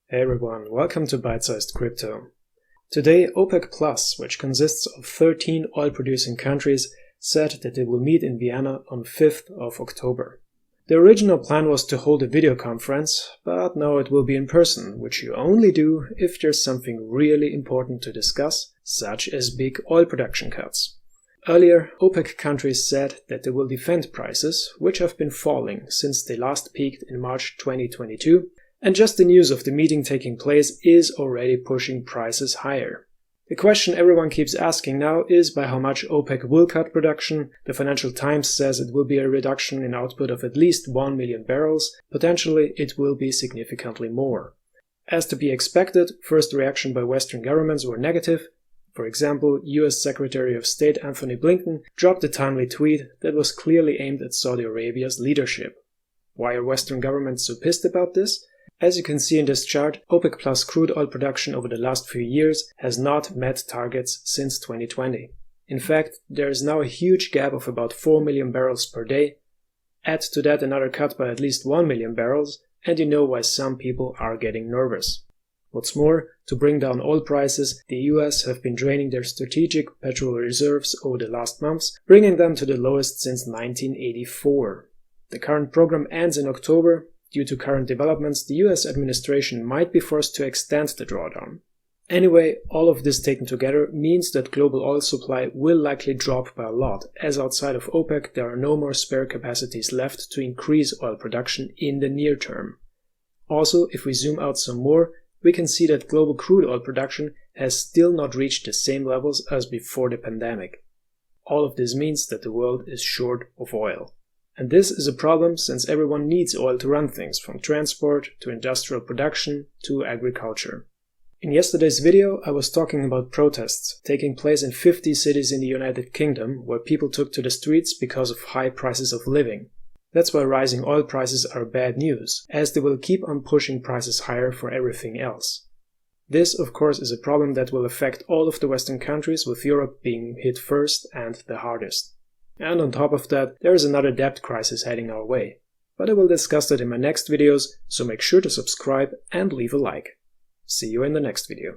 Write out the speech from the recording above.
Hey everyone, welcome to Bite-Sized Crypto. Today, OPEC Plus, which consists of 13 oil-producing countries, said that they will meet in Vienna on 5th of October. The original plan was to hold a video conference, but now it will be in person, which you only do if there's something really important to discuss, such as big oil production cuts. Earlier, OPEC countries said that they will defend prices, which have been falling since they last peaked in March 2022, and just the news of the meeting taking place is already pushing prices higher. The question everyone keeps asking now is by how much OPEC will cut production. The Financial Times says it will be a reduction in output of at least 1 million barrels. Potentially, it will be significantly more. As to be expected, first reaction by Western governments were negative. For example, US Secretary of State Anthony Blinken dropped a timely tweet that was clearly aimed at Saudi Arabia's leadership. Why are Western governments so pissed about this? As you can see in this chart, OPEC Plus crude oil production over the last few years has not met targets since 2020. In fact, there is now a huge gap of about 4 million barrels per day. Add to that another cut by at least 1 million barrels, and you know why some people are getting nervous. What's more, to bring down oil prices, the US have been draining their strategic petrol reserves over the last months, bringing them to the lowest since 1984. The current program ends in October. Due to current developments, the US administration might be forced to extend the drawdown. Anyway, all of this taken together means that global oil supply will likely drop by a lot, as outside of OPEC there are no more spare capacities left to increase oil production in the near term. Also, if we zoom out some more, we can see that global crude oil production has still not reached the same levels as before the pandemic. All of this means that the world is short of oil. And this is a problem since everyone needs oil to run things, from transport to industrial production to agriculture. In yesterday's video, I was talking about protests taking place in 50 cities in the United Kingdom where people took to the streets because of high prices of living. That's why rising oil prices are bad news, as they will keep on pushing prices higher for everything else. This, of course, is a problem that will affect all of the Western countries, with Europe being hit first and the hardest. And on top of that, there is another debt crisis heading our way. But I will discuss that in my next videos, so make sure to subscribe and leave a like. See you in the next video.